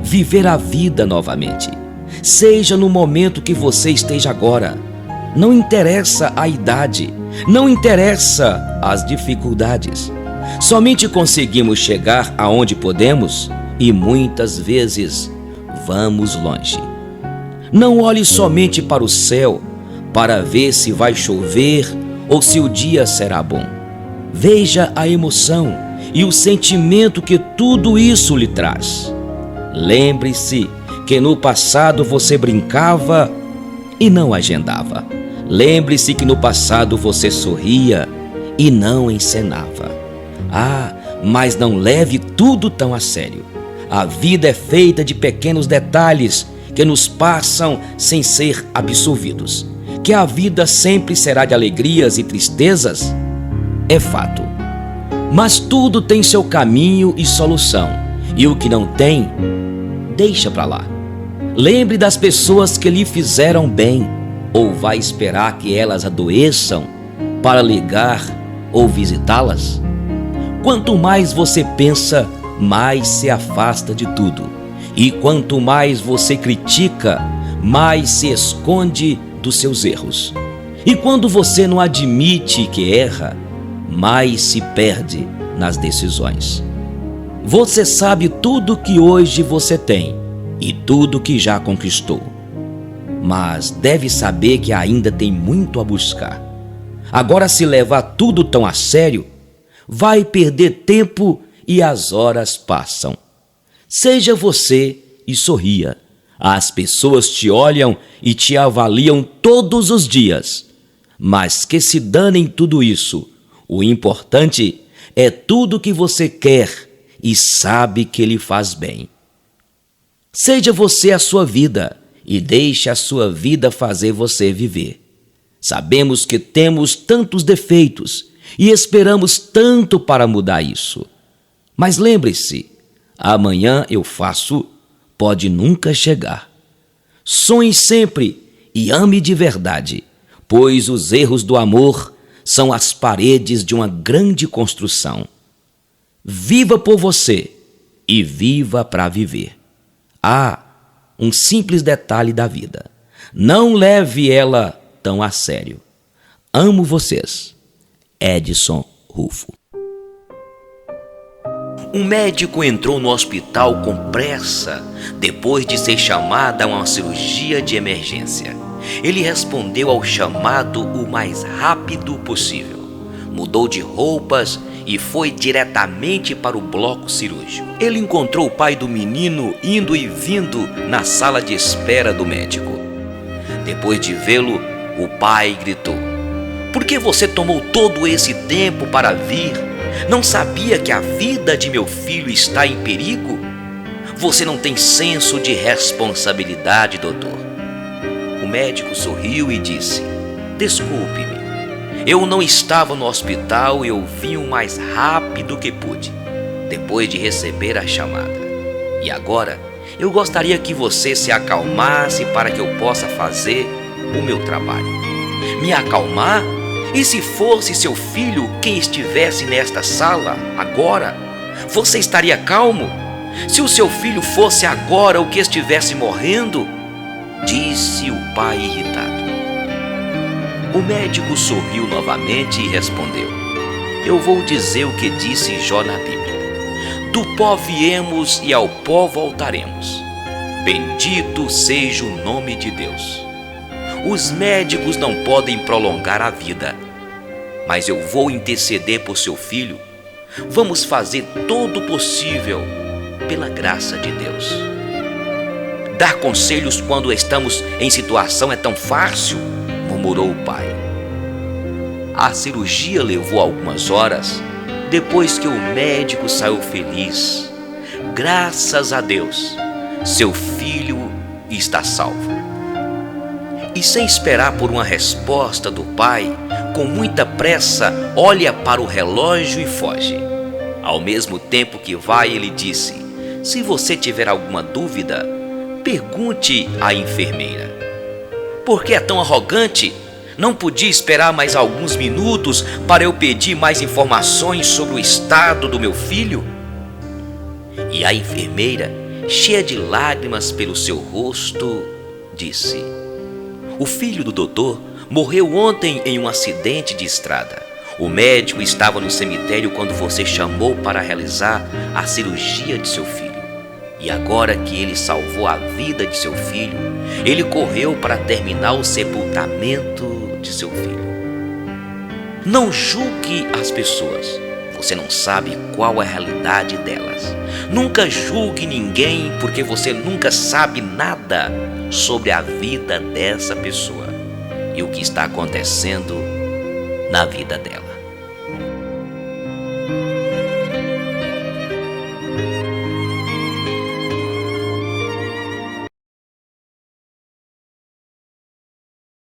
Viver a vida novamente. Seja no momento que você esteja agora. Não interessa a idade, não interessa as dificuldades. Somente conseguimos chegar aonde podemos e muitas vezes vamos longe. Não olhe somente para o céu para ver se vai chover ou se o dia será bom. Veja a emoção e o sentimento que tudo isso lhe traz. Lembre-se que no passado você brincava e não agendava. Lembre-se que no passado você sorria e não encenava. Mas não leve tudo tão a sério. A vida é feita de pequenos detalhes que nos passam sem ser absolvidos. Que a vida sempre será de alegrias e tristezas é fato. Mas tudo tem seu caminho e solução. E o que não tem, deixa pra lá. Lembre das pessoas que lhe fizeram bem, ou vai esperar que elas adoeçam para ligar ou visitá-las? Quanto mais você pensa, mais se afasta de tudo. E quanto mais você critica, mais se esconde dos seus erros. E quando você não admite que erra, mais se perde nas decisões. Você sabe tudo que hoje você tem e tudo que já conquistou, mas deve saber que ainda tem muito a buscar. Agora, se levar tudo tão a sério, vai perder tempo e as horas passam. Seja você e sorria. As pessoas te olham e te avaliam todos os dias, mas que se danem tudo isso. O importante é tudo que você quer e sabe que lhe faz bem. Seja você a sua vida e deixe a sua vida fazer você viver. Sabemos que temos tantos defeitos e esperamos tanto para mudar isso. Mas lembre-se, amanhã eu faço pode nunca chegar. Sonhe sempre e ame de verdade. pois os erros do amor são as paredes de uma grande construção. Viva por você e viva para viver. Um simples detalhe da vida: não leve ela tão a sério. Amo vocês. Edson Rufo. Um médico entrou no hospital com pressa depois de ser chamado a uma cirurgia de emergência. Ele respondeu ao chamado o mais rápido possível. Mudou de roupas e foi diretamente para o bloco cirúrgico. Ele encontrou o pai do menino indo e vindo na sala de espera do médico. Depois de vê-lo, o pai gritou: "Por que você tomou todo esse tempo para vir? Não sabia que a vida de meu filho está em perigo? Você não tem senso de responsabilidade, doutor." O médico sorriu e disse: "Desculpe-me. Eu não estava no hospital e eu vim o mais rápido que pude, depois de receber a chamada. E agora, eu gostaria que você se acalmasse para que eu possa fazer o meu trabalho." "Me acalmar? E se fosse seu filho quem estivesse nesta sala agora, você estaria calmo? Se o seu filho fosse agora o que estivesse morrendo?" disse o pai irritado. O médico sorriu novamente e respondeu: "Eu vou dizer o que disse Jó na Bíblia: do pó viemos e ao pó voltaremos. Bendito seja o nome de Deus. Os médicos não podem prolongar a vida, mas eu vou interceder por seu filho. Vamos fazer todo o possível pela graça de Deus." "Dar conselhos quando estamos em situação é tão fácil", murmurou o pai. A cirurgia levou algumas horas depois que o médico saiu feliz. Graças a Deus, seu filho está salvo. E sem esperar por uma resposta do pai, com muita pressa, olha para o relógio e foge. Ao mesmo tempo que vai, ele disse: "Se você tiver alguma dúvida, pergunte à enfermeira." "Por que é tão arrogante? Não podia esperar mais alguns minutos para eu pedir mais informações sobre o estado do meu filho?" E a enfermeira, cheia de lágrimas pelo seu rosto, disse: "O filho do doutor morreu ontem em um acidente de estrada. O médico estava no cemitério quando você chamou para realizar a cirurgia de seu filho. E agora que ele salvou a vida de seu filho, ele correu para terminar o sepultamento de seu filho. Não julgue as pessoas. Você não sabe qual é a realidade delas. Nunca julgue ninguém, porque você nunca sabe nada sobre a vida dessa pessoa e o que está acontecendo na vida dela."